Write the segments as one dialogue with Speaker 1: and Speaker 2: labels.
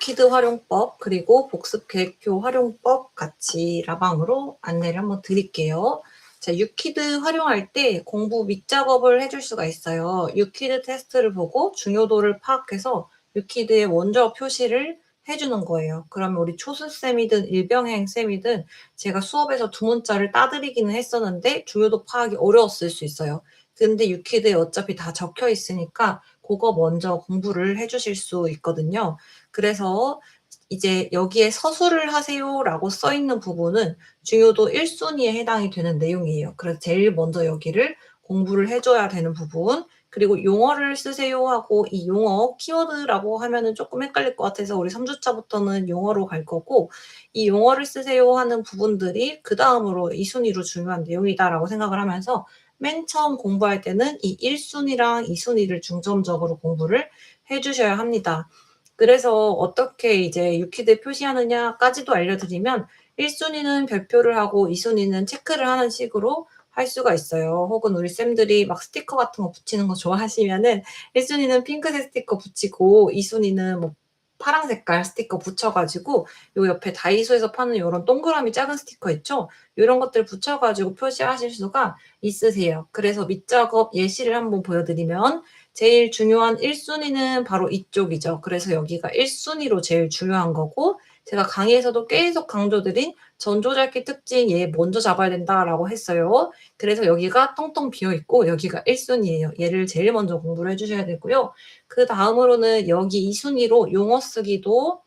Speaker 1: 유퀴드 활용법 그리고 복습 계획표 활용법 같이 라방으로 안내를 한번 드릴게요. 자, 유퀴드 활용할 때 공부 밑작업을 해줄 수가 있어요. 유퀴드 테스트를 보고 중요도를 파악해서 유퀴드에 먼저 표시를 해주는 거예요. 그러면 우리 초수쌤이든 일병행쌤이든 제가 수업에서 두 문자를 따드리기는 했었는데 중요도 파악이 어려웠을 수 있어요. 근데 유퀴드에 어차피 다 적혀 있으니까 그거 먼저 공부를 해주실 수 있거든요. 그래서 이제 여기에 서술을 하세요라고 써 있는 부분은 중요도 1순위에 해당이 되는 내용이에요. 그래서 제일 먼저 여기를 공부를 해줘야 되는 부분, 그리고 용어를 쓰세요 하고 이 용어 키워드라고 하면은 조금 헷갈릴 것 같아서 우리 3주차부터는 용어로 갈 거고, 이 용어를 쓰세요 하는 부분들이 그 다음으로 2순위로 중요한 내용이다라고 생각을 하면서 맨 처음 공부할 때는 이 1순위랑 2순위를 중점적으로 공부를 해주셔야 합니다. 그래서 어떻게 이제 유퀴드에 표시하느냐까지도 알려드리면 1순위는 별표를 하고 2순위는 체크를 하는 식으로 할 수가 있어요. 혹은 우리 쌤들이 막 스티커 같은 거 붙이는 거 좋아하시면은 1순위는 핑크색 스티커 붙이고 2순위는 뭐 파란 색깔 스티커 붙여가지고 요 옆에 다이소에서 파는 요런 동그라미 작은 스티커 있죠? 요런 것들 붙여가지고 표시하실 수가 있으세요. 그래서 밑작업 예시를 한번 보여드리면 제일 중요한 1순위는 바로 이쪽이죠. 그래서 여기가 1순위로 제일 중요한 거고, 제가 강의에서도 계속 강조드린 전조잘기 특징 얘 먼저 잡아야 된다라고 했어요. 그래서 여기가 텅텅 비어있고 여기가 1순위예요. 얘를 제일 먼저 공부를 해주셔야 되고요. 그 다음으로는 여기 2순위로 용어 쓰기도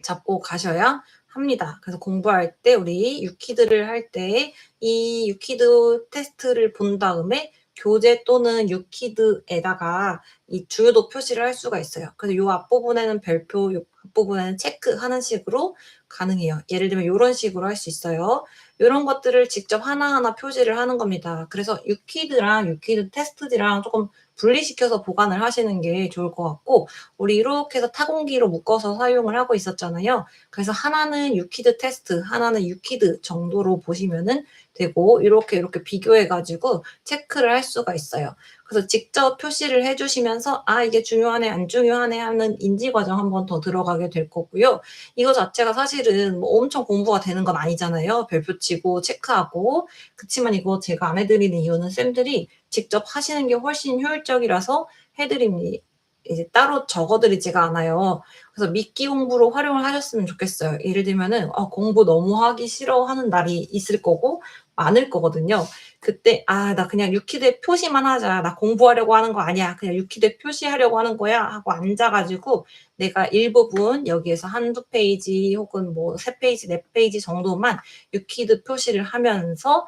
Speaker 1: 잡고 가셔야 합니다. 그래서 공부할 때 우리 유퀴드를 할 때 이 유퀴드 테스트를 본 다음에 교재 또는 유퀴드에다가 이 주요도 표시를 할 수가 있어요. 그래서 요 앞부분에는 별표, 요 앞부분에는 체크하는 식으로 가능해요. 예를 들면 이런 식으로 할 수 있어요. 이런 것들을 직접 하나하나 표시를 하는 겁니다. 그래서 유퀴드랑 유퀴드 테스트지랑 조금 분리시켜서 보관을 하시는 게 좋을 것 같고, 우리 이렇게 해서 타공기로 묶어서 사용을 하고 있었잖아요. 그래서 하나는 유퀴드 테스트, 하나는 유퀴드 정도로 보시면은 되고, 이렇게 비교해가지고 체크를 할 수가 있어요. 그래서 직접 표시를 해주시면서 아, 이게 중요하네 안 중요하네 하는 인지 과정 한 번 더 들어가게 될 거고요. 이거 자체가 사실은 뭐 엄청 공부가 되는 건 아니잖아요. 별표 치고 체크하고. 그치만 이거 제가 안 해드리는 이유는 쌤들이 직접 하시는 게 훨씬 효율적이라서 해드립니다. 이제 따로 적어드리지가 않아요. 그래서 미끼 공부로 활용을 하셨으면 좋겠어요. 예를 들면은 공부 너무 하기 싫어하는 날이 있을 거고 많을 거거든요. 그때 나 그냥 유퀴드에 표시만 하자. 나 공부하려고 하는 거 아니야. 그냥 유퀴드에 표시하려고 하는 거야 하고 앉아가지고 내가 일부분 여기에서 한두 페이지 혹은 뭐 3페이지, 4페이지 정도만 유퀴드 표시를 하면서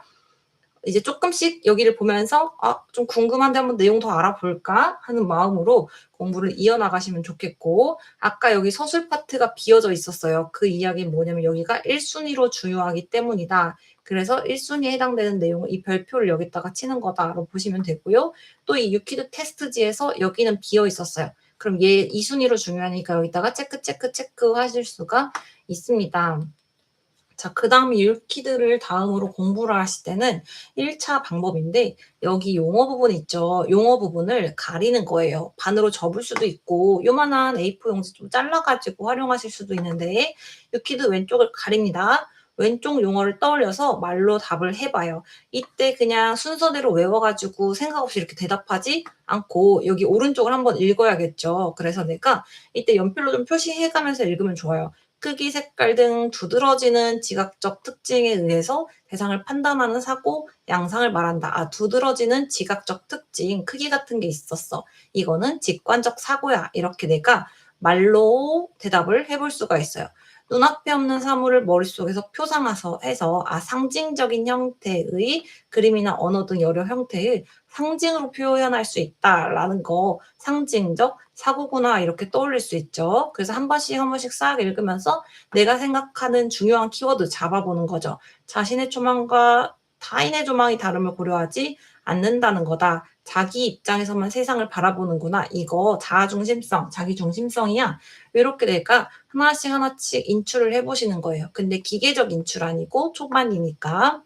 Speaker 1: 이제 조금씩 여기를 보면서 좀 궁금한데 한번 내용 더 알아볼까 하는 마음으로 공부를 이어나가시면 좋겠고, 아까 여기 서술 파트가 비어져 있었어요. 그 이야기는 뭐냐면 여기가 1순위로 중요하기 때문이다. 그래서 1순위에 해당되는 내용은 이 별표를 여기다가 치는 거다라고 보시면 되고요. 또 이 유퀴드 테스트지에서 여기는 비어 있었어요. 그럼 얘 2순위로 중요하니까 여기다가 체크 하실 수가 있습니다. 자, 그다음에 유퀴드를 다음으로 공부를 하실 때는 1차 방법인데, 여기 용어 부분 있죠. 용어 부분을 가리는 거예요. 반으로 접을 수도 있고 요만한 A4 용지 좀 잘라가지고 활용하실 수도 있는데, 유퀴드 왼쪽을 가립니다. 왼쪽 용어를 떠올려서 말로 답을 해봐요. 이때 그냥 순서대로 외워가지고 생각 없이 이렇게 대답하지 않고 여기 오른쪽을 한번 읽어야겠죠. 그래서 내가 이때 연필로 좀 표시해가면서 읽으면 좋아요. 크기, 색깔 등 두드러지는 지각적 특징에 의해서 대상을 판단하는 사고, 양상을 말한다. 두드러지는 지각적 특징, 크기 같은 게 있었어. 이거는 직관적 사고야. 이렇게 내가 말로 대답을 해볼 수가 있어요. 눈앞에 없는 사물을 머릿속에서 표상해서 상징적인 형태의 그림이나 언어 등 여러 형태의 상징으로 표현할 수 있다라는 거, 상징적 사고구나 이렇게 떠올릴 수 있죠. 그래서 한 번씩 싹 읽으면서 내가 생각하는 중요한 키워드 잡아보는 거죠. 자신의 조망과 타인의 조망이 다름을 고려하지 않는다는 거다. 자기 입장에서만 세상을 바라보는구나. 이거 자아중심성, 자기중심성이야. 이렇게 내가 하나씩 인출을 해보시는 거예요. 근데 기계적 인출 아니고 초반이니까.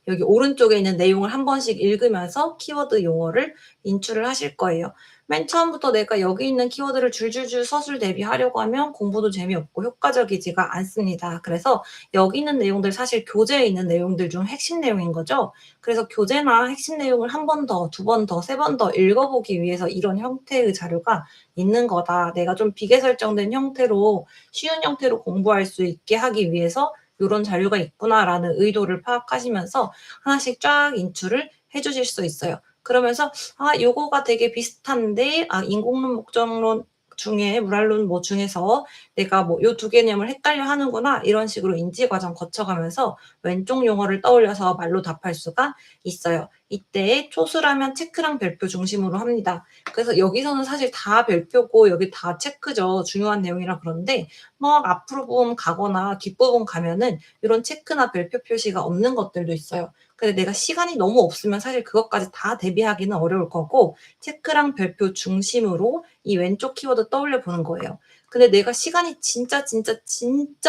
Speaker 1: 여기 오른쪽에 있는 내용을 한 번씩 읽으면서 키워드 용어를 인출을 하실 거예요. 맨 처음부터 내가 여기 있는 키워드를 줄줄줄 서술 대비하려고 하면 공부도 재미없고 효과적이지가 않습니다. 그래서 여기 있는 내용들 사실 교재에 있는 내용들 중 핵심 내용인 거죠. 그래서 교재나 핵심 내용을 한 번 더, 두 번 더, 세 번 더 읽어보기 위해서 이런 형태의 자료가 있는 거다. 내가 좀 비계 설정된 형태로 쉬운 형태로 공부할 수 있게 하기 위해서 요런 자료가 있구나라는 의도를 파악하시면서 하나씩 쫙 인출을 해 주실 수 있어요. 그러면서 '아 요거가 되게 비슷한데 인공론 목적론 중에 물알론 뭐 중에서 내가 뭐 요 두 개념을 헷갈려 하는구나.' 이런 식으로 인지 과정 거쳐가면서 왼쪽 용어를 떠올려서 말로 답할 수가 있어요. 이때 초수라면 체크랑 별표 중심으로 합니다. 그래서 여기서는 사실 다 별표고 여기 다 체크죠. 중요한 내용이라 그런데 막 앞부분 가거나 뒷부분 가면은 요런 체크나 별표 표시가 없는 것들도 있어요. 근데 내가 시간이 너무 없으면 사실 그것까지 다 대비하기는 어려울 거고 체크랑 별표 중심으로 이 왼쪽 키워드 떠올려 보는 거예요. 근데 내가 시간이 진짜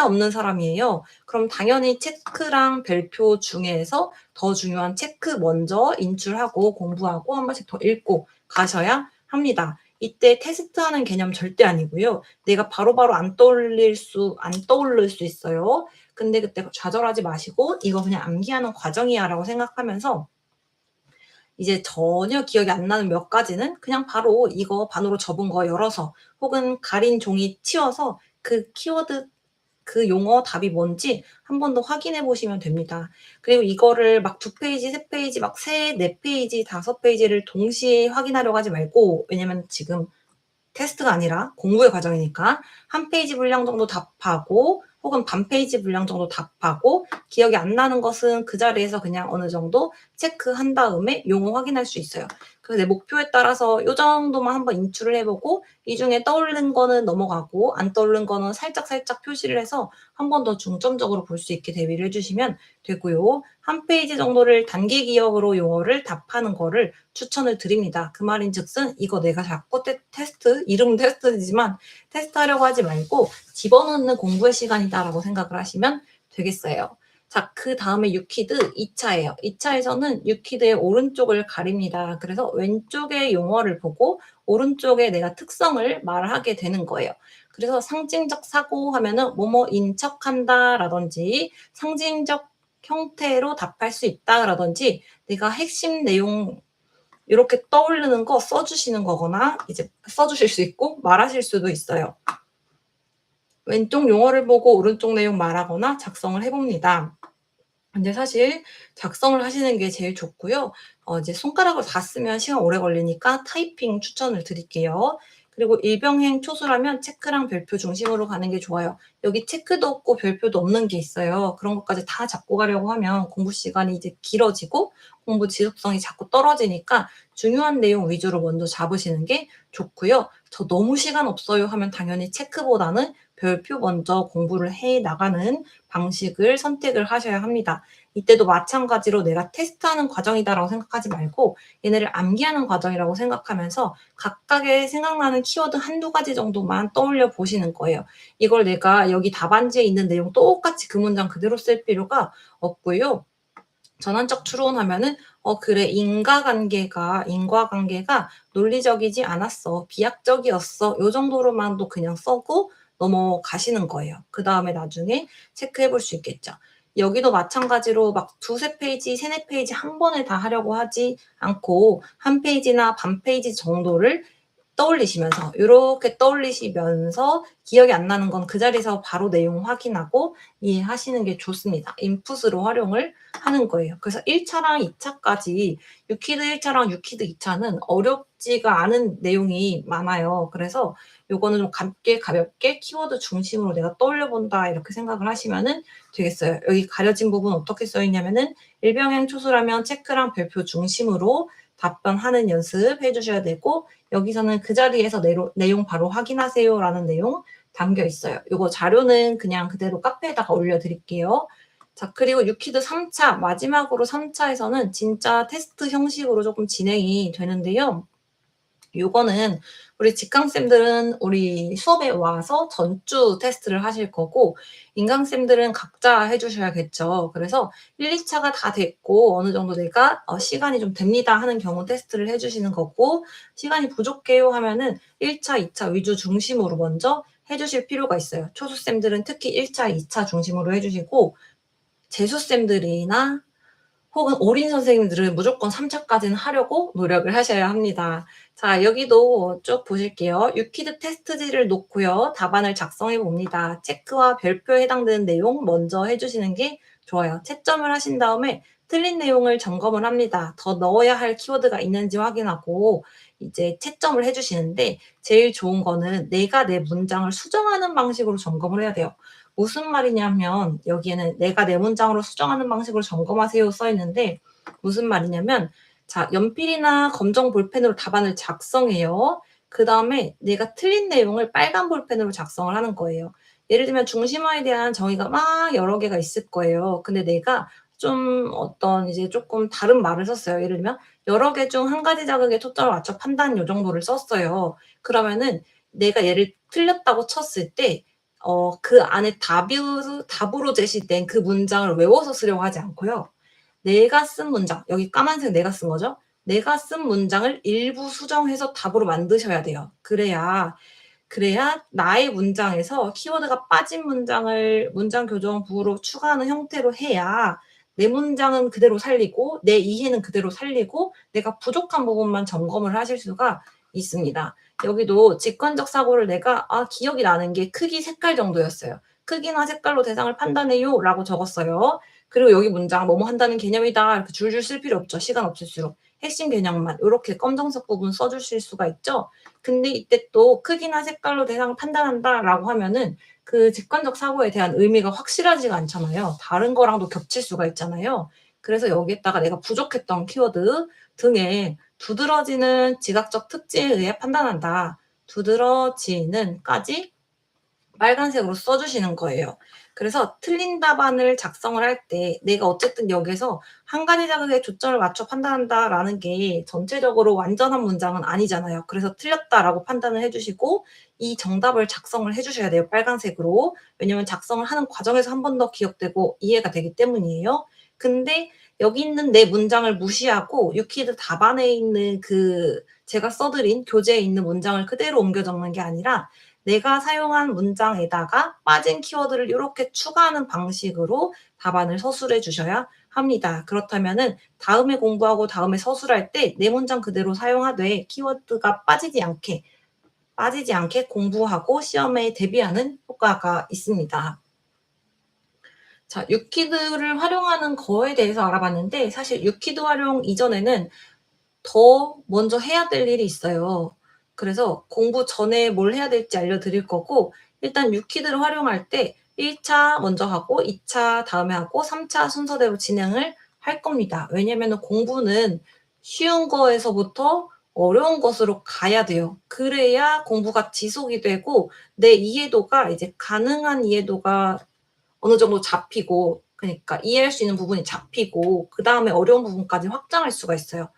Speaker 1: 없는 사람이에요. 그럼 당연히 체크랑 별표 중에서 더 중요한 체크 먼저 인출하고 공부하고 한 번씩 더 읽고 가셔야 합니다. 이때 테스트하는 개념 절대 아니고요. 내가 바로바로 안 떠오를 수 있어요. 근데 그때 좌절하지 마시고 '이거 그냥 암기하는 과정이야.'라고 생각하면서 이제 전혀 기억이 안 나는 몇 가지는 그냥 바로 이거 반으로 접은 거 열어서 혹은 가린 종이 치워서 그 키워드 그 용어 답이 뭔지 한 번 더 확인해 보시면 됩니다. 그리고 이거를 막 2 페이지, 3 페이지 막 4 페이지, 5 페이지를 동시에 확인하려고 하지 말고 왜냐면 지금 테스트가 아니라 공부의 과정이니까 한 페이지 분량 정도 답하고 혹은 반 페이지 분량 정도 답하고 기억이 안 나는 것은 그 자리에서 그냥 어느 정도 체크한 다음에 용어 확인할 수 있어요. 그래서 내 목표에 따라서 요 정도만 한번 인출을 해 보고 이 중에 떠오른 거는 넘어가고 안 떠오른 거는 살짝살짝 표시를 해서 한 번 더 중점적으로 볼 수 있게 대비를 해 주시면 되고요. 한 페이지 정도를 단기 기억으로 용어를 답하는 거를 추천을 드립니다. 그 말인즉슨 이거 내가 자꾸 테스트 이름은 테스트지만 테스트하려고 하지 말고 집어넣는 공부의 시간이다라고 생각을 하시면 되겠어요. 자, 그다음에 유퀴드 2차예요. 2차에서는 유퀴드의 오른쪽을 가립니다. 그래서 왼쪽의 용어를 보고 오른쪽에 내가 특성을 말하게 되는 거예요. 그래서 상징적 사고 하면은 뭐뭐인 척한다라든지 상징적 형태로 답할 수 있다라든지 내가 핵심 내용 요렇게 떠오르는 거 써 주시는 거거나 이제 써 주실 수 있고 말하실 수도 있어요. 왼쪽 용어를 보고 오른쪽 내용 말하거나 작성을 해 봅니다. 근데 사실 작성을 하시는 게 제일 좋고요. 이제 손가락을 다 쓰면 시간 오래 걸리니까 타이핑 추천을 드릴게요. 그리고 일병행 초수라면 체크랑 별표 중심으로 가는 게 좋아요. 여기 체크도 없고 별표도 없는 게 있어요. 그런 것까지 다 잡고 가려고 하면 공부 시간이 이제 길어지고 공부 지속성이 자꾸 떨어지니까 중요한 내용 위주로 먼저 잡으시는 게 좋고요. "저 너무 시간 없어요." 하면 당연히 체크보다는 별표 먼저 공부를 해 나가는 방식을 선택을 하셔야 합니다. 이때도 마찬가지로 '내가 테스트하는 과정이다.'라고 생각하지 말고 얘네를 암기하는 과정이라고 생각하면서 각각의 생각나는 키워드 한두 가지 정도만 떠올려 보시는 거예요. 이걸 내가 여기 답안지에 있는 내용 똑같이 그 문장 그대로 쓸 필요가 없고요. 전환적 추론하면은 그래 인과관계가 논리적이지 않았어. 비약적이었어.' 요 정도로만도 그냥 써고 넘어가시는 거예요. 그다음에 나중에 체크해 볼 수 있겠죠. 여기도 마찬가지로 막 2-3 페이지, 3-4 페이지 한 번에 다 하려고 하지 않고 한 페이지나 반 페이지 정도를 떠올리시면서 요렇게 떠올리시면서 기억이 안 나는 건 그 자리에서 바로 내용 확인하고 이해하시는 게 좋습니다. 인풋으로 활용을 하는 거예요. 그래서 1 차랑 2 차까지 유퀴드 1 차랑 유퀴드 2 차는 어렵지가 않은 내용이 많아요. 그래서 요거는 좀 가볍게 키워드 중심으로 '내가 떠올려 본다.' 이렇게 생각을 하시면은 되겠어요. 여기 가려진 부분 어떻게 써 있냐면은 일병행 초수라면 체크랑 별표 중심으로 답변하는 연습해 주셔야 되고 여기서는 "그 자리에서 내용 바로 확인하세요."라는 내용 담겨 있어요. 요거 자료는 그냥 그대로 카페에다가 올려 드릴게요. 자, 그리고 유퀴드 3 차 마지막으로 3 차에서는 진짜 테스트 형식으로 쪼끔 진행이 되는데요. 요거는 우리 직강쌤들은 우리 수업에 와서 전주 테스트를 하실 거고 인강쌤들은 각자 해 주셔야겠죠. 그래서 1-2 차가 다 됐고 어느 정도 내가 시간이 좀 됩니다 하는 경우 테스트를 해 주시는 거고 시간이 부족해요 하면은 1 차, 2차 위주 중심으로 먼저 해 주실 필요가 있어요. 초수쌤들은 특히 1 차, 2차 중심으로 해 주시고 재수쌤들이나 혹은 어린 선생님들은 무조건 3 차까지는 하려고 노력을 하셔야 합니다. 자 여기도 쭉 보실게요. 유퀴드 테스트지를 놓고요. 답안을 작성해 봅니다. 체크와 별표에 해당되는 내용 먼저 해 주시는 게 좋아요. 채점을 하신 다음에 틀린 내용을 점검을 합니다. 더 넣어야 할 키워드가 있는지 확인하고 이제 채점을 해 주시는데 제일 좋은 거는 내가 내 문장을 수정하는 방식으로 점검을 해야 돼요. 무슨 말이냐면 여기에는 "내가 내 문장으로 수정하는 방식으로 점검하세요." 써 있는데 무슨 말이냐면 자 연필이나 검정 볼펜으로 답안을 작성해요. 그다음에 내가 틀린 내용을 빨간 볼펜으로 작성을 하는 거예요. 예를 들면 중심화에 대한 정의가 막 여러 개가 있을 거예요. 근데 내가 좀 어떤 이제 쪼끔 다른 말을 썼어요. 예를 들면 여러 개 중 한 가지 자극에 초점을 맞춰 판단 요 정도를 썼어요. 그러면은 내가 얘를 틀렸다고 쳤을 때 그 안에 답으로 제시된 그 문장을 외워서 쓰려고 하지 않고요. 내가 쓴 문장, 여기 까만색 내가 쓴 거죠. 내가 쓴 문장을 일부 수정해서 답으로 만드셔야 돼요. 그래야 나의 문장에서 키워드가 빠진 문장을 문장 교정 부호로 추가하는 형태로 해야 내 문장은 그대로 살리고 내 이해는 그대로 살리고 내가 부족한 부분만 점검을 하실 수가 있습니다. 여기도 직관적 사고를 내가 기억이 나는 게 크기, 색깔 정도였어요. "크기나 색깔로 대상을 판단해요."라고 적었어요. 그리고 여기 문장 "뭐뭐 한다는 개념이다." 이렇게 줄줄 쓸 필요 없죠, 시간 없을수록. 핵심 개념만 요렇게 검정색 부분 써 주실 수가 있죠. 근데 이때 또 "크기나 색깔로 대상을 판단한다."라고 하면은 그 직관적 사고에 대한 의미가 확실하지가 않잖아요. 다른 거랑도 겹칠 수가 있잖아요. 그래서 여기에다가 내가 부족했던 키워드 등에 "두드러지는 지각적 특징에 의해 판단한다." "두드러지는"까지 빨간색으로 써 주시는 거예요. 그래서 틀린 답안을 작성을 할 때 내가 어쨌든 여기서 "한 가지 자극에 초점을 맞춰 판단한다."라는 게 전체적으로 완전한 문장은 아니잖아요. 그래서 "틀렸다."라고 판단을 해 주시고 이 정답을 작성을 해 주셔야 돼요, 빨간색으로. 왜냐면 작성을 하는 과정에서 한 번 더 기억되고 이해가 되기 때문이에요. 근데 여기 있는 내 문장을 무시하고 유퀴드 답안에 있는 그 제가 써 드린 교재에 있는 문장을 그대로 옮겨 적는 게 아니라 내가 사용한 문장에다가 빠진 키워드를 요렇게 추가하는 방식으로 답안을 서술해 주셔야 합니다. 그렇다면은 다음에 공부하고 다음에 서술할 때 내 문장 그대로 사용하되 키워드가 빠지지 않게 공부하고 시험에 대비하는 효과가 있습니다. 자 유퀴드를 활용하는 거에 대해서 알아봤는데 사실 유퀴드 활용 이전에는 더 먼저 해야 될 일이 있어요. 그래서 공부 전에 뭘 해야 될지 알려드릴 거고 일단 유퀴드를 활용할 때 1 차 먼저 하고 2차 다음에 하고 3차 순서대로 진행을 할 겁니다. 왜냐면은 공부는 쉬운 거에서부터 어려운 것으로 가야 돼요. 그래야 공부가 지속이 되고 내 이해도가 이제 가능한 이해도가 어느 정도 잡히고 그니까 이해할 수 있는 부분이 잡히고 그다음에 어려운 부분까지 확장할 수가 있어요.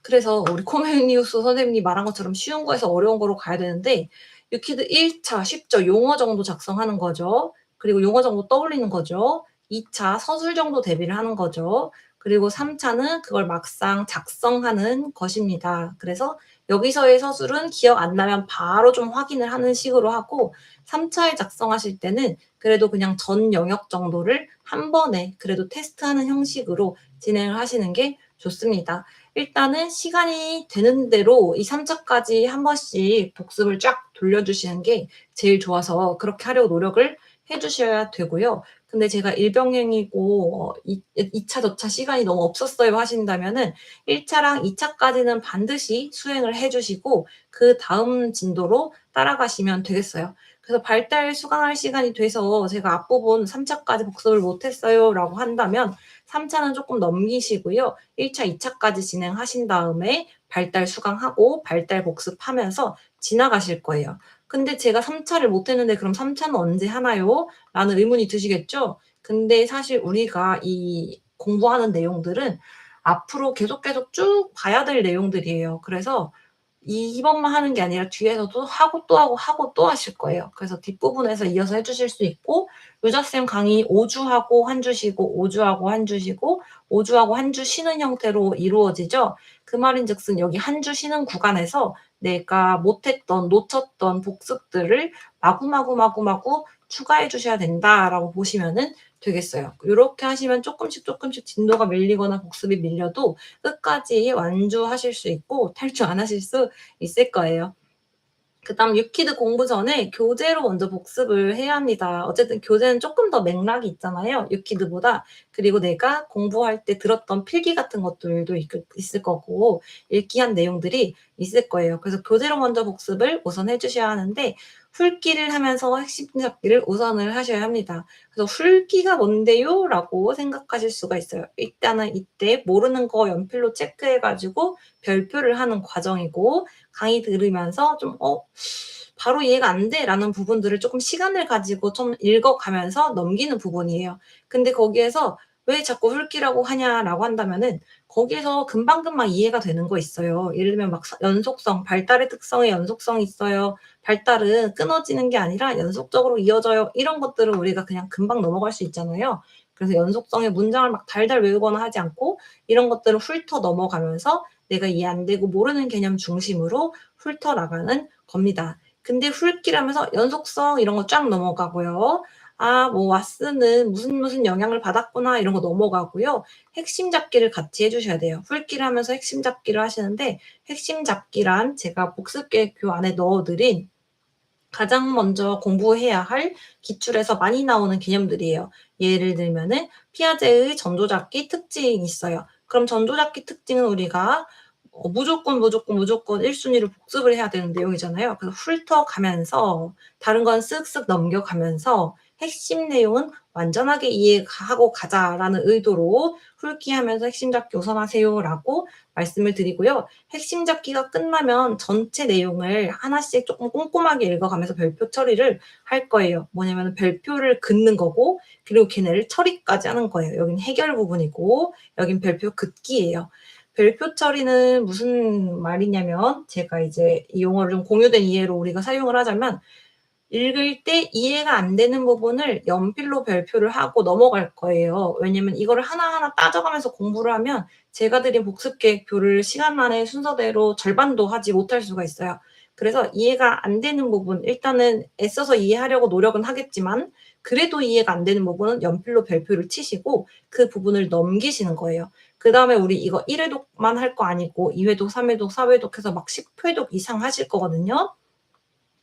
Speaker 1: 그래서 우리 코멜니우스 선생님이 말한 것처럼 쉬운 거에서 어려운 거로 가야 되는데 유퀴드 1 차 쉽죠. 용어 정도 작성하는 거죠. 그리고 용어 정도 떠올리는 거죠. 2차 서술 정도 대비를 하는 거죠. 그리고 3 차는 그걸 막상 작성하는 것입니다. 그래서 여기서의 서술은 기억 안 나면 바로 좀 확인을 하는 식으로 하고 3 차에 작성하실 때는 그래도 그냥 전 영역 정도를 한 번에 그래도 테스트하는 형식으로 진행을 하시는 게 좋습니다. 일단은 시간이 되는 대로 이 3 차까지 한 번씩 복습을 쫙 돌려주시는 게 제일 좋아서 그렇게 하려고 노력을 해 주셔야 되고요. 근데 제가 일병행이고 이 차 저 차 시간이 너무 없었어요 하신다면은 1 차랑 2 차까지는 반드시 수행을 해 주시고 그다음 진도로 따라가시면 되겠어요. 그래서 발달 수강할 시간이 돼서 제가 앞부분 "3 차까지 복습을 못 했어요."라고 한다면 3 차는 쪼끔 넘기시고요. 1 차, 2 차까지 진행하신 다음에 발달 수강하고 발달 복습하면서 지나가실 거예요. 근데 제가 3 차를 못 했는데 "그럼 3 차는 언제 하나요?" 라는 의문이 드시겠죠? 근데 사실 우리가 이 공부하는 내용들은 앞으로 계속 쭉 봐야 될 내용들이에요. 그래서 이번만 하는 게 아니라 뒤에서도 하고 또 하고 하고 또 하실 거예요. 그래서 뒷부분에서 이어서 해 주실 수 있고 요자쌤 강의 5주 하고 한 주 쉬고 5주 하고 한 주 쉬고 5주 하고 한 주 쉬는 형태로 이루어지죠. 그 말인즉슨 여기 한 주 쉬는 구간에서 내가 못했던 놓쳤던 복습들을 마구마구마구마구 추가해 주셔야 된다라고 보시면은 되겠어요. 요렇게 하시면 쪼끔씩 쪼끔씩 진도가 밀리거나 복습이 밀려도 끝까지 완주하실 수 있고 탈주 안 하실 수 있을 거예요. 그다음 유키드 공부 전에 교재로 먼저 복습을 해야 합니다. 어쨌든 교재는 쪼끔 더 맥락이 있잖아요, 유키드보다. 그리고 내가 공부할 때 들었던 필기 같은 것들도 있을 거고 읽기한 내용들이 있을 거예요. 그래서 교재로 먼저 복습을 우선 해 주셔야 하는데 훑기를 하면서 핵심 잡기를 우선을 하셔야 합니다. 그래서 '훑기가 뭔데요?'라고 생각하실 수가 있어요. 일단은 이때 모르는 거 연필로 체크해 가지고 별표를 하는 과정이고 강의 들으면서 좀 '바로 이해가 안 돼.'라는 부분들을 쪼끔 시간을 가지고 좀 읽어가면서 넘기는 부분이에요. 근데 거기에서 "왜 자꾸 훑기라고 하냐?"라고 한다면은 거기에서 금방금방 이해가 되는 거 있어요. 예를 들면 막 연속성, 발달의 특성에 연속성이 있어요. 발달은 끊어지는 게 아니라 연속적으로 이어져요. 이런 것들은 우리가 그냥 금방 넘어갈 수 있잖아요. 그래서 연속성의 문장을 막 달달 외우거나 하지 않고 이런 것들을 훑어 넘어가면서 내가 이해 안 되고 모르는 개념 중심으로 훑어 나가는 겁니다. 근데 훑기라면서 연속성 이런 거 쫙 넘어가고요. 뭐 왓슨은 무슨 무슨 영향을 받았구나 이런 거 넘어가고요. 핵심 잡기를 같이 해 주셔야 돼요. 훑기를 하면서 핵심 잡기를 하시는데 핵심 잡기란 제가 복습 계획표 안에 넣어 드린 가장 먼저 공부해야 할 기출에서 많이 나오는 개념들이에요. 예를 들면은 피아제의 전조잡기 특징이 있어요. 그럼 전조잡기 특징은 우리가 무조건, 무조건, 무조건 1 순위로 복습을 해야 되는 내용이잖아요. 그래서 훑어가면서 다른 건 쓱쓱 넘겨가면서 핵심 내용은 완전하게 이해하고 가자라는 의도로 훑기하면서 핵심 잡기 우선하세요라고 말씀을 드리고요. 핵심 잡기가 끝나면 전체 내용을 하나씩 쪼끔 꼼꼼하게 읽어가면서 별표 처리를 할 거예요. 뭐냐면은 별표를 긋는 거고 그리고 걔네를 처리까지 하는 거예요. 여긴 해결 부분이고 여긴 별표 긋기예요. 별표 처리는 무슨 말이냐면 제가 이제 이 용어를 좀 공유된 이해로 우리가 사용을 하자면 읽을 때 이해가 안 되는 부분을 연필로 별표를 하고 넘어갈 거예요. 왜냐면 이거를 하나하나 따져가면서 공부를 하면 제가 드린 복습 계획표를 시간 안에 순서대로 절반도 하지 못할 수가 있어요. 그래서 이해가 안 되는 부분 일단은 애써서 이해하려고 노력은 하겠지만 그래도 이해가 안 되는 부분은 연필로 별표를 치시고 그 부분을 넘기시는 거예요. 그다음에 우리 이거 1 회독만 할 거 아니고 2 회독, 3 회독, 4 회독 해서 막 10 회독 이상 하실 거거든요.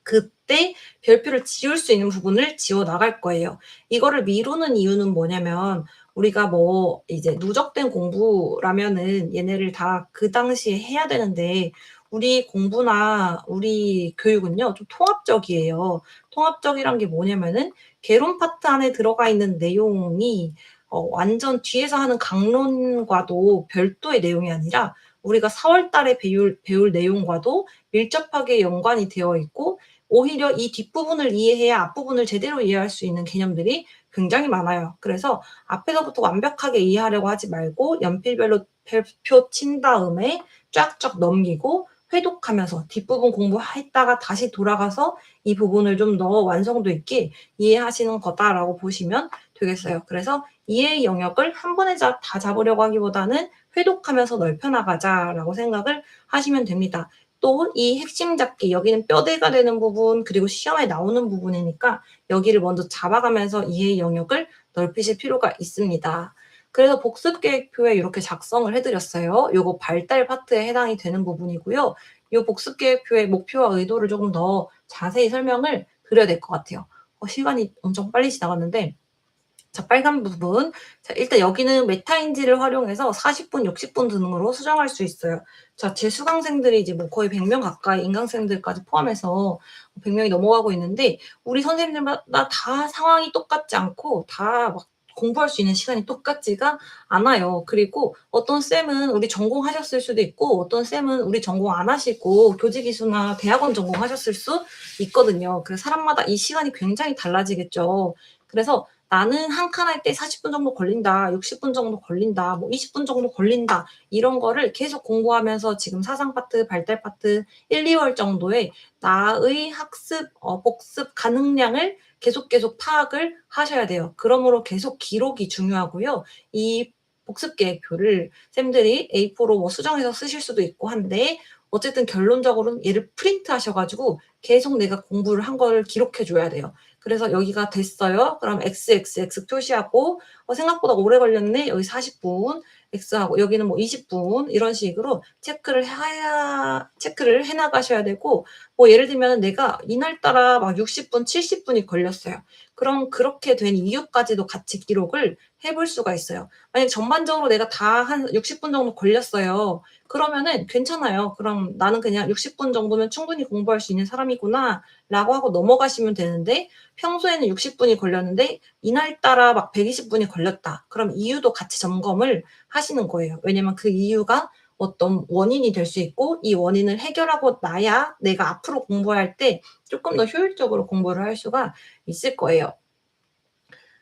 Speaker 1: 그때 별표를 지울 수 있는 부분을 지워 나갈 거예요. 이거를 미루는 이유는 뭐냐면 우리가 뭐 이제 누적된 공부라면은 얘네를 다 그 당시에 해야 되는데 우리 공부나 우리 교육은요 좀 통합적이에요. 통합적이란 게 뭐냐면은 개론 파트 안에 들어가 있는 내용이 완전 뒤에서 하는 강론과도 별도의 내용이 아니라 우리가 4월 달에 배울 내용과도 밀접하게 연관이 되어 있고 오히려 이 뒷부분을 이해해야 앞부분을 제대로 이해할 수 있는 개념들이 굉장히 많아요. 그래서 앞에서부터 완벽하게 이해하려고 하지 말고 연필별로 별표 친 다음에 쫙쫙 넘기고 회독하면서 뒷부분 공부했다가 다시 돌아가서 이 부분을 좀 더 완성도 있게 이해하시는 거다라고 보시면 되겠어요. 그래서 이해의 영역을 한 번에 다 잡으려고 하기보다는 '회독하면서 넓혀 나가자.'라고 생각을 하시면 됩니다. 또 이 핵심 잡기 여기는 뼈대가 되는 부분 그리고 시험에 나오는 부분이니까 여기를 먼저 잡아가면서 이해의 영역을 넓히실 필요가 있습니다. 그래서 복습 계획표에 이렇게 작성을 해 드렸어요. 요거 발달 파트에 해당이 되는 부분이고요. 요 복습 계획표의 목표와 의도를 조금 더 자세히 설명을 드려야 될 것 같아요. 시간이 엄청 빨리 지나갔는데 자 빨간 부분. 자 일단 여기는 메타인지를 활용해서 40 분, 60분 등으로 수정할 수 있어요. 자 제 수강생들이 이제 뭐 거의 100명 가까이 인강생들까지 포함해서 100 명이 넘어가고 있는데 우리 선생님들마다 다 상황이 똑같지 않고 다 막 공부할 수 있는 시간이 똑같지가 않아요. 그리고 어떤 쌤은 우리 전공하셨을 수도 있고 어떤 쌤은 우리 전공 안 하시고 교직이수나 대학원 전공하셨을 수 있거든요. 그래서 사람마다 이 시간이 굉장히 달라지겠죠. 그래서 나는 한 칸 할 때 40분 정도 걸린다. 60분 정도 걸린다. 뭐 20분 정도 걸린다. 이런 거를 계속 공부하면서 지금 사상 파트, 발달 파트 1-2월 정도에 나의 학습 복습 가능량을 계속 파악을 하셔야 돼요. 그러므로 계속 기록이 중요하고요. 이 복습 계획표를 쌤들이 A4로 뭐 수정해서 쓰실 수도 있고 한데 어쨌든 결론적으로는 얘를 프린트하셔 가지고 계속 내가 공부를 한 거를 기록해 줘야 돼요. 그래서 여기가 됐어요. 그럼 XXX 표시하고 생각보다 오래 걸렸네. 여기 40분 X하고 여기는 뭐 20분 이런 식으로 체크를 해 나가셔야 되고 뭐 예를 들면 내가 이날따라 막 60분, 70분이 걸렸어요. 그럼 그렇게 된 이유까지도 같이 기록을 해볼 수가 있어요. 만약 전반적으로 내가 다 한 60분 정도 걸렸어요. 그러면은 괜찮아요. 그럼 '나는 그냥 60분 정도면 충분히 공부할 수 있는 사람이구나.'라고 하고 넘어가시면 되는데 평소에는 60분이 걸렸는데 이날따라 막 120분이 걸렸다. 그럼 이유도 같이 점검을 하시는 거예요. 왜냐면 그 이유가 어떤 원인이 될 수 있고 이 원인을 해결하고 나야 내가 앞으로 공부할 때 쪼끔 더 효율적으로 공부를 할 수가 있을 거예요.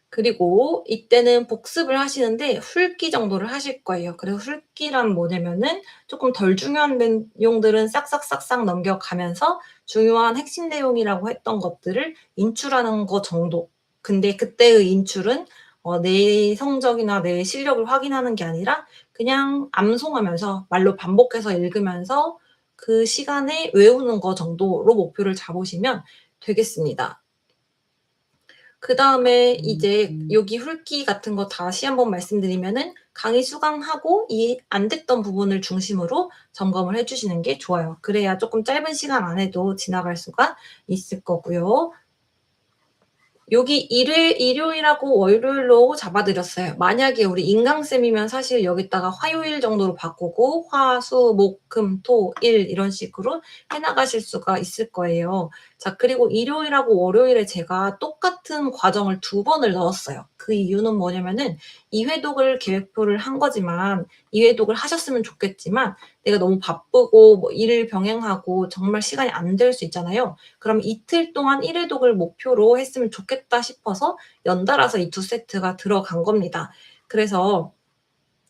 Speaker 1: 그리고 이때는 복습을 하시는데 훑기 정도를 하실 거예요. 그래서 훑기란 뭐냐면은 쪼끔 덜 중요한 내용들은 싹싹싹싹 넘겨가면서 중요한 핵심 내용이라고 했던 것들을 인출하는 거 정도. 근데 그때의 인출은 내 성적이나 내 실력을 확인하는 게 아니라 그냥 암송하면서 말로 반복해서 읽으면서 그 시간에 외우는 거 정도로 목표를 잡으시면 되겠습니다. 그다음에 이제 여기 훑기 같은 거 다시 한번 말씀드리면은 강의 수강하고 이 안 됐던 부분을 중심으로 점검을 해 주시는 게 좋아요. 그래야 쪼끔 짧은 시간 안에도 지나갈 수가 있을 거고요. 여기 일요일하고 월요일로 잡아 드렸어요. 만약에 우리 인강쌤이면 사실 여기다가 화요일 정도로 바꾸고 화, 수, 목, 금, 토, 일 이런 식으로 해 나가실 수가 있을 거예요. 자 그리고 일요일하고 월요일에 제가 똑같은 과정을 2번을 넣었어요. 그 이유는 뭐냐면은 2회독을 계획표를 한 거지만 2회독을 하셨으면 좋겠지만 내가 너무 바쁘고 뭐 일을 병행하고 정말 시간이 안 될 수 있잖아요. 그럼 이틀 동안 1회독을 목표로 했으면 좋겠다 싶어서 연달아서 이 두 세트가 들어간 겁니다. 그래서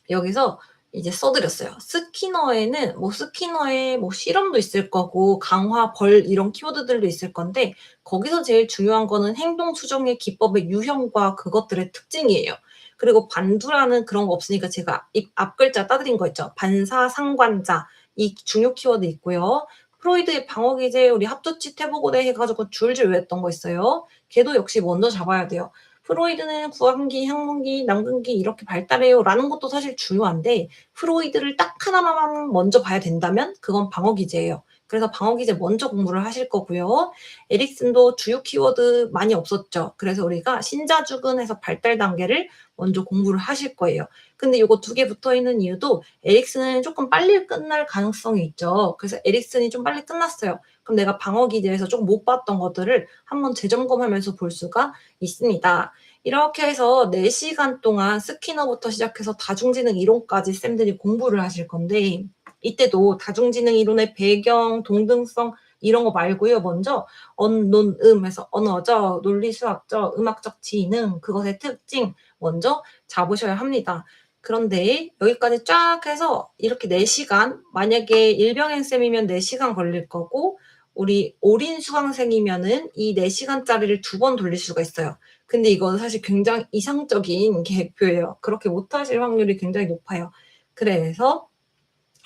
Speaker 1: 여기서 이제 써 드렸어요. 스키너에는 뭐 스키너에 뭐 실험도 있을 거고 강화, 벌 이런 키워드들도 있을 건데 거기서 제일 중요한 거는 행동 수정의 기법의 유형과 그것들의 특징이에요. 그리고 반두라는 그런 거 없으니까 제가 이 앞글자 따 드린 거 있죠. 반사, 상관자 이 중요 키워드 있고요. 프로이드의 방어 기제 우리 합조치 태보고대 해 가지고 줄줄 외웠던 거 있어요. 걔도 역시 먼저 잡아야 돼요. 프로이드는 구강기, 항문기, 남근기 이렇게 발달해요라는 것도 사실 중요한데 프로이드를 딱 하나만 먼저 봐야 된다면 그건 방어 기제예요. 그래서 방어 기제 먼저 공부를 하실 거고요. 에릭슨도 주요 키워드 많이 없었죠. 그래서 우리가 신자주근에서 발달 단계를 먼저 공부를 하실 거예요. 근데 요거 두 개 붙어 있는 이유도 에릭슨은 쪼끔 빨리 끝날 가능성이 있죠. 그래서 에릭슨이 좀 빨리 끝났어요. 그럼 내가 방어 기제에서 쪼금 못 봤던 것들을 한번 재점검하면서 볼 수가 있습니다. 이렇게 해서 4시간 동안 스키너부터 시작해서 다중지능 이론까지 쌤들이 공부를 하실 건데 이때도 다중지능 이론의 배경, 동등성 이런 거 말고요. 먼저 언론음에서 언어적, 논리수학적, 음악적 지능, 그것의 특징 먼저 잡으셔야 합니다. 그런데 여기까지 쫙 해서 이렇게 4시간 만약에 일병행 쌤이면 4시간 걸릴 거고 우리 올인 수강생이면은 이 4시간짜리를 2번 돌릴 수가 있어요. 근데 이건 사실 굉장히 이상적인 계획표예요. 그렇게 못하실 확률이 굉장히 높아요. 그래서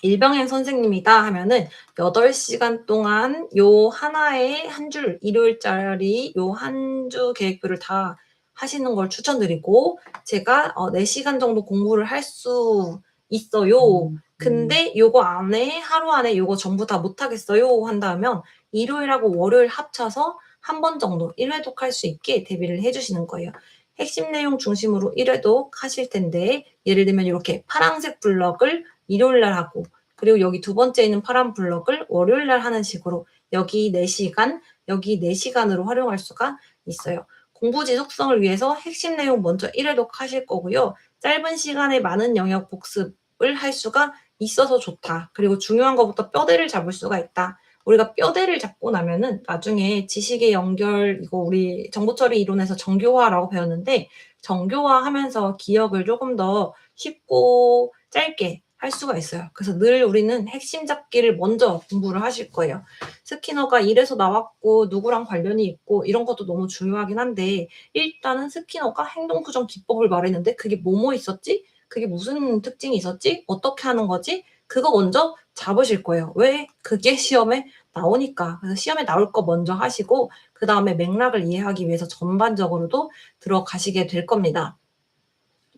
Speaker 1: 일병행 선생님이다 하면은 8시간 동안 요 하나의 한 줄 일요일짜리 요 한 주 계획표를 다 하시는 걸 추천드리고 제가 4시간 정도 공부를 할 수 있어요. 근데 요거 안에 하루 안에 요거 전부 다 못 하겠어요 한다면 일요일하고 월요일 합쳐서 한 번 정도 1회독 할 수 있게 대비를 해 주시는 거예요. 핵심 내용 중심으로 1회독 하실 텐데 예를 들면 요렇게 파란색 블럭을 일요일 날 하고 그리고 여기 두 번째 있는 파란 블럭을 월요일 날 하는 식으로 여기 4시간, 여기 4시간으로 활용할 수가 있어요. 공부 지속성을 위해서 핵심 내용 먼저 1회독 하실 거고요. 짧은 시간에 많은 영역 복습을 할 수가 있어서 좋다. 그리고 중요한 것부터 뼈대를 잡을 수가 있다. 우리가 뼈대를 잡고 나면은 나중에 지식의 연결, 이거 우리 정보처리 이론에서 정교화라고 배웠는데, 정교화하면서 기억을 조금 더 쉽고 짧게 할 수가 있어요. 그래서 늘 우리는 핵심 잡기를 먼저 공부를 하실 거예요. 스키너가 이래서 나왔고 누구랑 관련이 있고 이런 것도 너무 중요하긴 한데, 일단은 스키너가 행동수정 기법을 말했는데 그게 뭐뭐 있었지? 그게 무슨 특징이 있었지? 어떻게 하는 거지? 그거 먼저 잡으실 거예요. 왜? 그게 시험에 나오니까. 그래서 시험에 나올 거 먼저 하시고 그다음에 맥락을 이해하기 위해서 전반적으로도 들어가시게 될 겁니다.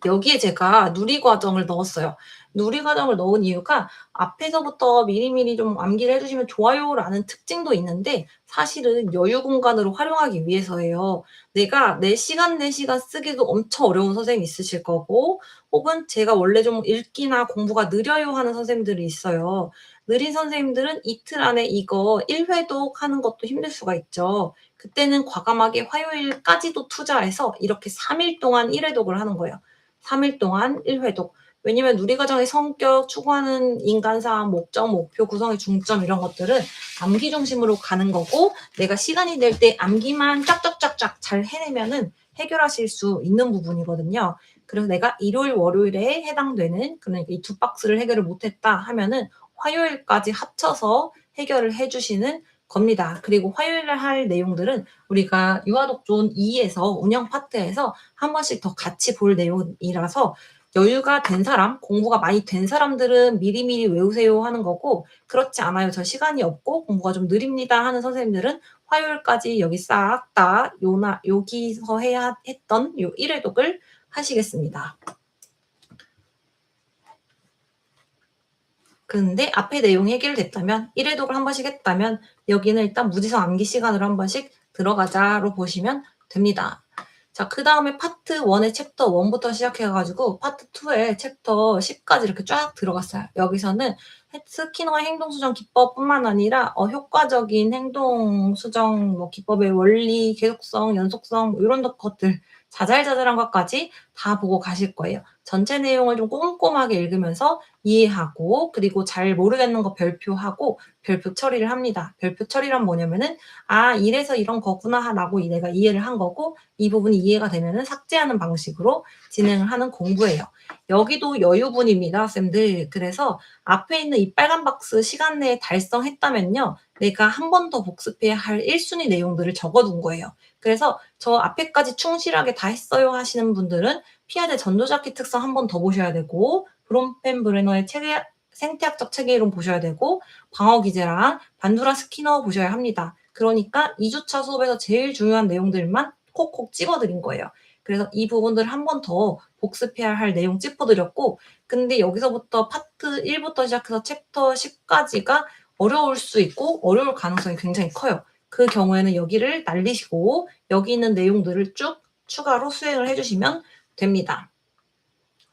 Speaker 1: 여기에 제가 누리과정을 넣었어요. 누리과정을 넣은 이유가 앞에서부터 미리미리 좀 암기를 해주시면 좋아요라는 특징도 있는데, 사실은 여유 공간으로 활용하기 위해서예요. 내가 내 시간 내 시간 쓰기도 엄청 어려운 선생님이 있으실 거고, 혹은 제가 원래 좀 읽기나 공부가 느려요 하는 선생님들이 있어요. 느린 선생님들은 이틀 안에 이거 1회독 하는 것도 힘들 수가 있죠. 그때는 과감하게 화요일까지도 투자해서 이렇게 3일 동안 1회독을 하는 거예요. 3일 동안 1회독. 왜냐면 누리과정의 성격, 추구하는 인간상, 목적, 목표, 구성의 중점 이런 것들은 암기 중심으로 가는 거고, 내가 시간이 될 때 암기만 쫙쫙쫙쫙 잘 해내면은 해결하실 수 있는 부분이거든요. 그래서 내가 일요일, 월요일에 해당되는, 그러니까 이 두 박스를 해결을 못했다 하면은 화요일까지 합쳐서 해결을 해주시는 겁니다. 그리고 화요일에 할 내용들은 우리가 유아독존 2에서 운영 파트에서 한 번씩 더 같이 볼 내용이라서, 여유가 된 사람, 공부가 많이 된 사람들은 미리미리 외우세요 하는 거고, 그렇지 않아요, 저 시간이 없고 공부가 좀 느립니다 하는 선생님들은 화요일까지 여기 싹 다 여기서 해야 했던 요 1회독을 하시겠습니다. 근데 앞에 내용이 해결됐다면, 1회독을 한 번씩 했다면 여기는 일단 무지성 암기 시간으로 한 번씩 들어가자로 보시면 됩니다. 자, 그 다음에 파트 1의 챕터 1부터 시작해가지고 파트 2의 챕터 10까지 이렇게 쫙 들어갔어요. 여기서는 스키너의 행동수정 기법뿐만 아니라 효과적인 행동수정 기법의 원리, 계속성, 연속성 이런 것들 자잘자잘한 것까지 다 보고 가실 거예요. 전체 내용을 좀 꼼꼼하게 읽으면서 이해하고, 그리고 잘 모르겠는 거 별표하고 별표 처리를 합니다. 별표 처리란 뭐냐면은, 아, 이래서 이런 거구나라고 내가 이해를 한 거고, 이 부분이 이해가 되면은 삭제하는 방식으로 진행을 하는 공부예요. 여기도 여유분입니다, 쌤들. 그래서 앞에 있는 이 빨간 박스 시간 내에 달성했다면요, 내가 한 번 더 복습해야 할 1순위 내용들을 적어둔 거예요. 그래서 저 앞에까지 충실하게 다 했어요 하시는 분들은 피아제 전도자키 특성 한 번 더 보셔야 되고, 브롬펜 브레너의 생태학적 체계 이론 보셔야 되고, 방어 기제랑 반두라 스키너 보셔야 합니다. 그러니까 2주차 수업에서 제일 중요한 내용들만 콕콕 집어드린 거예요. 그래서 이 부분들 한 번 더 복습해야 할 내용 짚어드렸고, 근데 여기서부터 파트 1부터 시작해서 챕터 10까지가 어려울 수 있고 어려울 가능성이 굉장히 커요. 그 경우에는 여기를 날리시고 여기 있는 내용들을 쭉 추가로 수행을 해주시면 됩니다.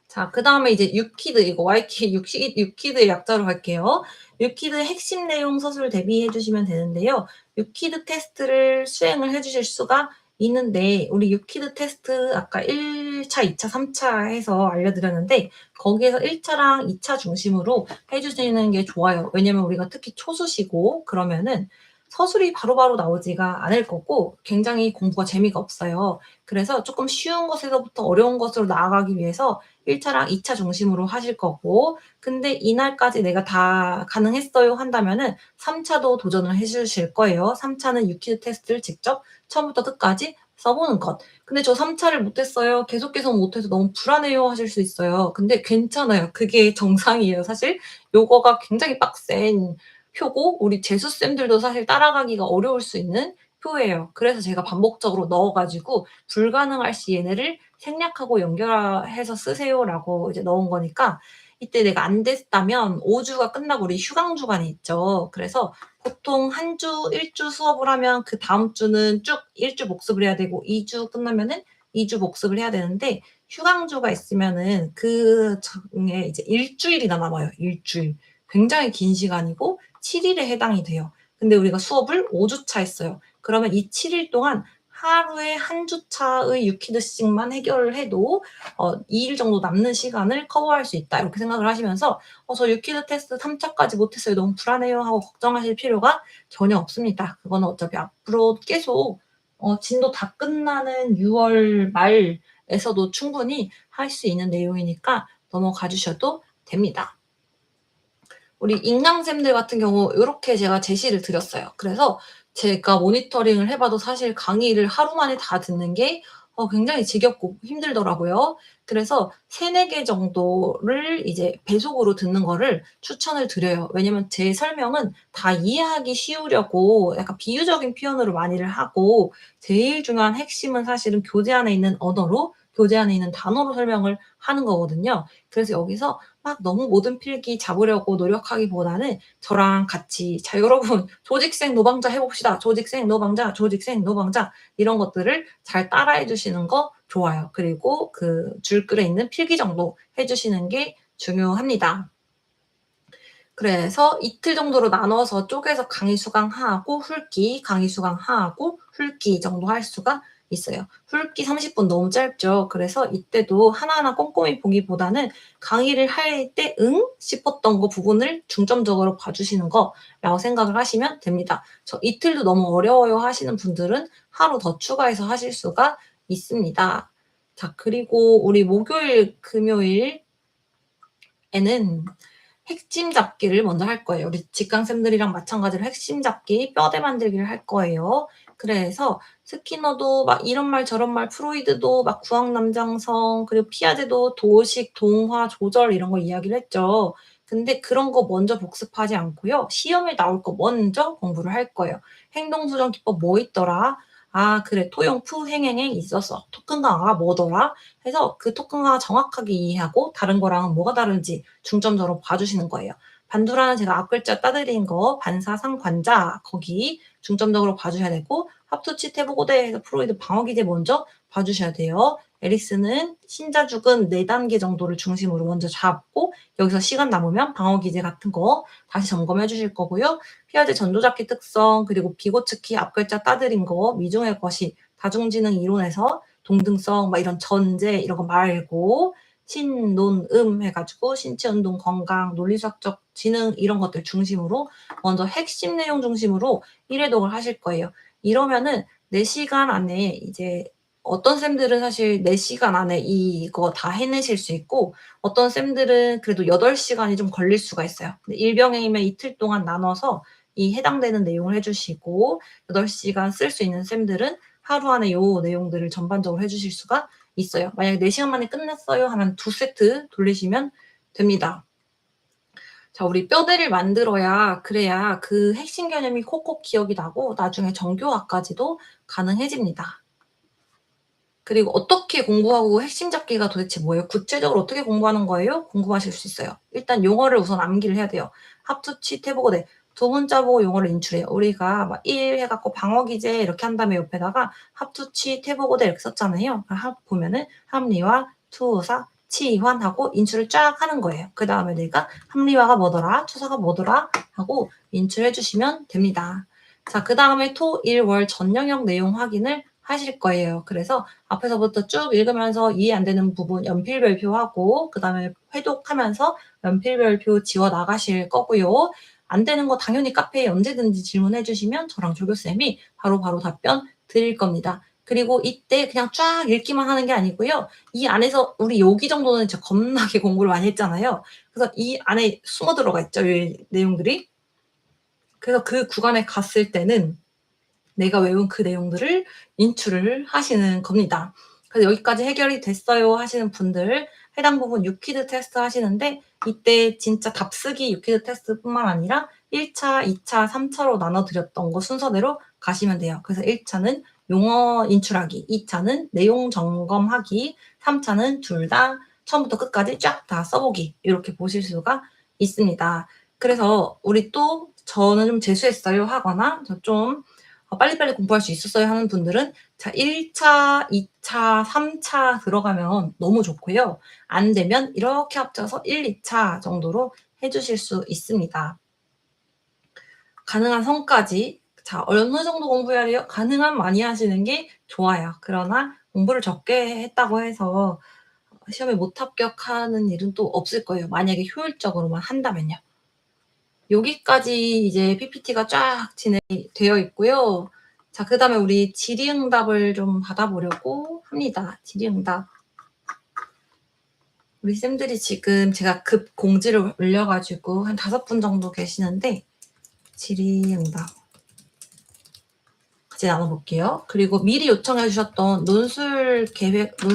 Speaker 1: 자, 그 다음에 이제 유키드, 이거 YK 유키드의 약자로 갈게요. 유키드 핵심 내용 서술 대비해 주시면 되는데요. 유키드 테스트를 수행을 해 주실 수가 있는데, 우리 유키드 테스트 아까 1차, 2차, 3차 해서 알려드렸는데, 거기에서 1차랑 2차 중심으로 해주시는 게 좋아요. 왜냐면 우리가 특히 초수시고 그러면은 서술이 바로바로 나오지가 않을 거고 굉장히 공부가 재미가 없어요. 그래서 조금 쉬운 것에서부터 어려운 것으로 나아가기 위해서 1차랑 2차 중심으로 하실 거고, 근데 이날까지 내가 다 가능했어요 한다면은 3차도 도전을 해주실 거예요. 3차는 유키드 테스트를 직접 처음부터 끝까지 써보는 것. 근데 저 3차를 못했어요, 계속 못해서 너무 불안해요 하실 수 있어요. 근데 괜찮아요. 그게 정상이에요. 사실 요거가 굉장히 빡센 표고, 우리 재수쌤들도 사실 따라가기가 어려울 수 있는 표예요. 그래서 제가 반복적으로 넣어가지고 불가능할 시 얘네를 생략하고 연결해서 쓰세요라고 이제 넣은 거니까, 이때 내가 안 됐다면 5주가 끝나고 우리 휴강 주간이 있죠. 그래서 보통 한 주, 1주 수업을 하면 그 다음 주는 쭉 1주 복습을 해야 되고 2주 끝나면은 2주 복습을 해야 되는데, 휴강주가 있으면은 그 중에 이제 일주일이나 남아요. 일주일. 굉장히 긴 시간이고 7일에 해당이 돼요. 근데 우리가 수업을 5주차 했어요. 그러면 이 7일 동안 하루에 한 주차의 유키드씩만 해결을 해도 2일 정도 남는 시간을 커버할 수 있다. 이렇게 생각을 하시면서 저 유키드 테스트 3 차까지 못 했어요. 너무 불안해요." 하고 걱정하실 필요가 전혀 없습니다. 그거는 어차피 앞으로 계속 진도 다 끝나는 6월 말에서도 충분히 할 수 있는 내용이니까 넘어가 주셔도 됩니다. 우리 인강쌤들 같은 경우 요렇게 제가 제시를 드렸어요. 그래서 제가 모니터링을 해 봐도 사실 강의를 하루 만에 다 듣는 게 굉장히 지겹고 힘들더라고요. 그래서 3-4개 정도를 이제 배속으로 듣는 거를 추천을 드려요. 왜냐면 제 설명은 다 이해하기 쉬우려고 약간 비유적인 표현으로 많이를 하고, 제일 중요한 핵심은 사실은 교재 안에 있는 언어로, 교재 안에 있는 단어로 설명을 하는 거거든요. 그래서 여기서 막 너무 모든 필기 잡으려고 노력하기보다는 저랑 같이 "자 여러분 조직생 노방자 해 봅시다. 조직생 노방자, 조직생 노방자." 이런 것들을 잘 따라해 주시는 거 좋아요. 그리고 그 줄글에 있는 필기 정도 해 주시는 게 중요합니다. 그래서 이틀 정도로 나눠서 쪼개서 강의 수강하고 훑기, 강의 수강하고 훑기 정도 할 수가 있어요. 훑기 30분 너무 짧죠. 그래서 이때도 하나하나 꼼꼼히 보기보다는 강의를 할 때 '응?' 싶었던 거 부분을 중점적으로 봐 주시는 거라고 생각을 하시면 됩니다. 저 이틀도 너무 어려워요 하시는 분들은 하루 더 추가해서 하실 수가 있습니다. 자, 그리고 우리 목요일, 금요일에는 핵심 잡기를 먼저 할 거예요. 우리 직강쌤들이랑 마찬가지로 핵심 잡기, 뼈대 만들기를 할 거예요. 그래서 스키너도 막 이런 말 저런 말, 프로이드도 막 구황남장성, 그리고 피아제도 도식, 동화, 조절 이런 거 이야기를 했죠. 근데 그런 거 먼저 복습하지 않고요. 시험에 나올 거 먼저 공부를 할 거예요. 행동수정 기법 뭐 있더라? 아, 그래. 토용, 푸, 행행행 있었어. 토큰 강화가 뭐더라? 해서 그 토큰 강화 정확하게 이해하고 다른 거랑은 뭐가 다른지 중점적으로 봐 주시는 거예요. 반두라는 제가 앞글자 따드린 거 반사, 상, 관자 거기 중점적으로 봐 주셔야 되고, 합투치, 태보고대 해서 프로이드 방어 기제 먼저 봐 주셔야 돼요. 에릭스는 신자죽은 4단계 정도를 중심으로 먼저 잡고 여기서 시간 남으면 방어 기제 같은 거 다시 점검해 주실 거고요. 피아제 전조잡기 특성, 그리고 비고츠키 앞글자 따드린 거, 미중의 것이 다중지능 이론에서 동등성 막 이런 전제 이런 거 말고 신논음 해 가지고 신체 운동, 건강, 논리수학적 지능 이런 것들 중심으로 먼저 핵심 내용 중심으로 1 회독을 하실 거예요. 이러면은 4 시간 안에 이제 어떤 쌤들은 사실 4 시간 안에 이거 다 해내실 수 있고, 어떤 쌤들은 그래도 8 시간이 좀 걸릴 수가 있어요. 근데 일병행이면 이틀 동안 나눠서 이 해당되는 내용을 해 주시고, 8 시간 쓸 수 있는 쌤들은 하루 안에 요 내용들을 전반적으로 해 주실 수가 있어요. 만약에 4 시간 만에 끝냈어요 하면 2 세트 돌리시면 됩니다. 자, 우리 뼈대를 만들어야 그래야 그 핵심 개념이 콕콕 기억이 나고 나중에 정교화까지도 가능해집니다. 그리고 어떻게 공부하고 핵심 잡기가 도대체 뭐예요? 구체적으로 어떻게 공부하는 거예요? 궁금하실 수 있어요. 일단 용어를 우선 암기를 해야 돼요. 합투치, 태보고대 두 문자 보고 용어를 인출해요. 우리가 막 1 해 갖고 방어 기제 이렇게 한 다음에 옆에다가 합투치, 태보고대 이렇게 썼잖아요. 보면은 합리화, 투사, 치환하고 인출을 쫙 하는 거예요. 그다음에 내가 합리화가 뭐더라, 투사가 뭐더라 하고 인출해 주시면 됩니다. 자, 그다음에 토, 일, 월 전 영역 내용 확인을 하실 거예요. 그래서 앞에서부터 쭉 읽으면서 이해 안 되는 부분 연필별표하고 그다음에 회독하면서 연필별표 지워 나가실 거고요. 안 되는 거 당연히 카페에 언제든지 질문해 주시면 저랑 조교쌤이 바로바로 답변 드릴 겁니다. 그리고 이때 그냥 쫙 읽기만 하는 게 아니고요. 이 안에서 우리 여기 정도는 진짜 겁나게 공부를 많이 했잖아요. 그래서 이 안에 숨어 들어가 있죠, 이 내용들이. 그래서 그 구간에 갔을 때는 내가 외운 그 내용들을 인출을 하시는 겁니다. 그래서 여기까지 해결이 됐어요 하시는 분들 해당 부분 유퀴드 테스트 하시는데, 이때 진짜 답쓰기 유퀴드 테스트뿐만 아니라 1 차, 2 차, 3 차로 나눠 드렸던 거 순서대로 가시면 돼요. 그래서 1 차는 용어 인출하기, 2 차는 내용 점검하기, 3 차는 둘 다 처음부터 끝까지 쫙 다 써보기, 이렇게 보실 수가 있습니다. 그래서 우리 또 저는 좀 재수했어요 하거나 저좀 빨리빨리 공부할 수 있었어요 하는 분들은 자 1 차, 2 차, 3 차 들어가면 너무 좋고요. 안 되면 이렇게 합쳐서 1, 2차 정도로 해 주실 수 있습니다. 가능한 선까지 자, 어느 정도 공부해야 돼요? 가능한 많이 하시는 게 좋아요. 그러나 공부를 적게 했다고 해서 시험에 못 합격하는 일은 또 없을 거예요, 만약에 효율적으로만 한다면요. 여기까지 이제 PPT가 쫙 진행이 되어 있고요. 자, 그다음에 우리 질의응답을 좀 받아보려고 합니다. 질의응답. 우리 쌤들이 지금 제가 급 공지를 올려가지고 한 5분 정도 계시는데 질의응답 같이 나눠볼게요. 그리고 미리 요청해 주셨던 논술의 계획표,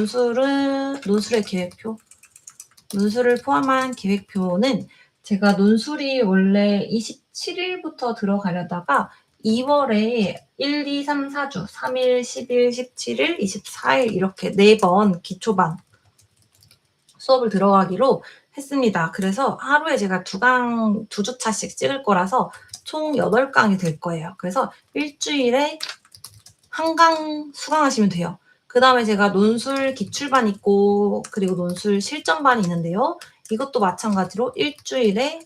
Speaker 1: 논술을 포함한 계획표는 제가 논술이 원래 27일부터 들어가려다가 2월에 1, 2, 3, 4주, 3일, 10일, 17일, 24일 이렇게 4번 기초반 수업을 들어가기로 했습니다. 그래서 하루에 제가 2주차씩 찍을 거라서 총 8강이 될 거예요. 그래서 일주일에 1강 수강하시면 돼요. 그 다음에 제가 논술 기출반 있고 그리고 논술 실전반이 있는데요. 이것도 마찬가지로 일주일에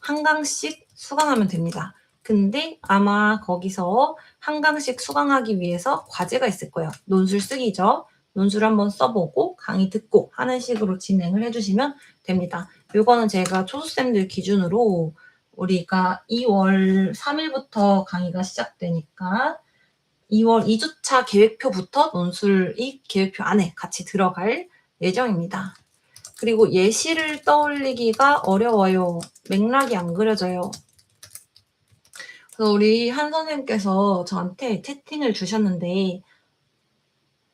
Speaker 1: 1강씩 수강하면 됩니다. 근데 아마 거기서 1강씩 수강하기 위해서 과제가 있을 거예요. 논술 쓰기죠. 논술 한번 써보고 강의 듣고 하는 식으로 진행을 해주시면 됩니다. 요거는 제가 초수생들 기준으로 우리가 2월 3일부터 강의가 시작되니까 2월 2주차 계획표부터 논술이 계획표 안에 같이 들어갈 예정입니다. 그리고 예시를 떠올리기가 어려워요. 맥락이 안 그려져요. 그래서 우리 한 선생님께서 저한테 채팅을 주셨는데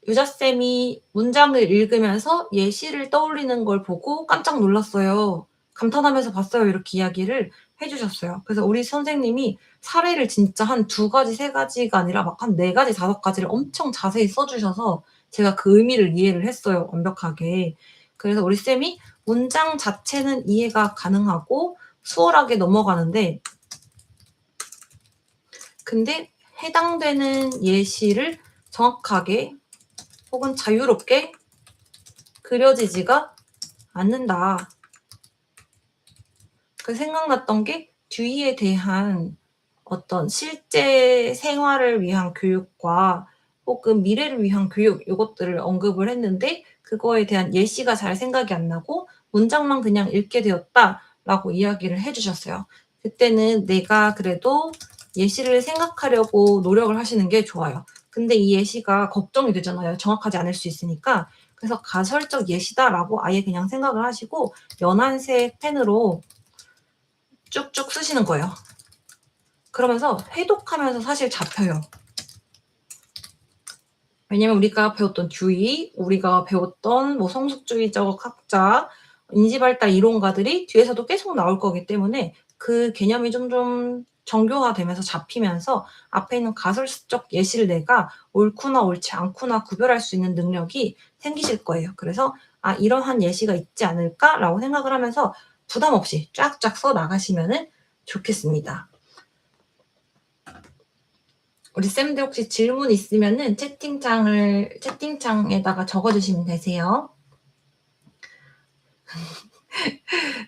Speaker 1: 유자쌤이 문장을 읽으면서 예시를 떠올리는 걸 보고 깜짝 놀랐어요. 감탄하면서 봤어요. 이렇게 이야기를 해주셨어요. 그래서 우리 선생님이 사례를 진짜 한 2가지, 3가지가 아니라 막 한 4가지, 5가지를 엄청 자세히 써주셔서 제가 그 의미를 이해를 했어요. 완벽하게. 그래서 우리 쌤이 문장 자체는 이해가 가능하고 수월하게 넘어가는데 근데 해당되는 예시를 정확하게 혹은 자유롭게 그려지지가 않는다. 그 생각났던 게 듀이에 대한 어떤 실제 생활을 위한 교육과 혹은 미래를 위한 교육 요것들을 언급을 했는데 그거에 대한 예시가 잘 생각이 안 나고 문장만 그냥 읽게 되었다라고 이야기를 해 주셨어요. 그때는 내가 그래도 예시를 생각하려고 노력을 하시는 게 좋아요. 근데 이 예시가 걱정이 되잖아요. 정확하지 않을 수 있으니까. 그래서 가설적 예시다라고 아예 그냥 생각을 하시고 연한색 펜으로 쭉쭉 쓰시는 거예요. 그러면서 회독하면서 사실 잡혀요. 왜냐면 우리가 배웠던 듀이, 우리가 배웠던 뭐 성숙주의적 학자, 인지발달 이론가들이 뒤에서도 계속 나올 거기 때문에 그 개념이 좀 정교화되면서 잡히면서 앞에 있는 가설적 예시를 내가 옳구나 옳지 않구나 구별할 수 있는 능력이 생기실 거예요. 그래서 아, 이러한 예시가 있지 않을까라고 생각을 하면서 부담 없이 쫙쫙 써 나가시면은 좋겠습니다. 우리 쌤들 혹시 질문 있으면은 채팅창에다가 적어주시면 되세요.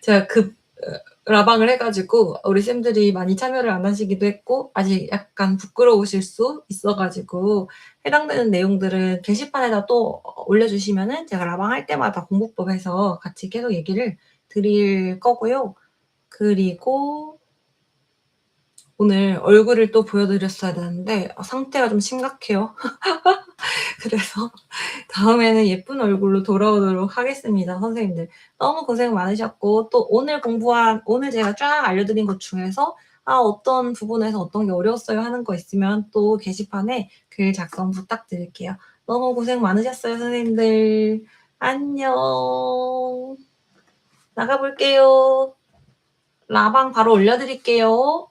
Speaker 1: 제가 라방을 해가지고 우리 쌤들이 많이 참여를 안 하시기도 했고 아직 약간 부끄러우실 수 있어가지고 해당되는 내용들은 게시판에다 또 올려주시면은 제가 라방 할 때마다 공부법에서 같이 계속 얘기를 드릴 거고요. 그리고 오늘 얼굴을 또 보여드렸어야 되는데 상태가 좀 심각해요. 그래서 다음에는 예쁜 얼굴로 돌아오도록 하겠습니다. 선생님들 너무 고생 많으셨고 또 오늘 제가 쫙 알려드린 것 중에서 어떤 부분에서 어떤 게 어려웠어요 하는 거 있으면 또 게시판에 글 작성 부탁드릴게요. 너무 고생 많으셨어요 선생님들. 안녕. 나가볼게요. 라방 바로 올려드릴게요.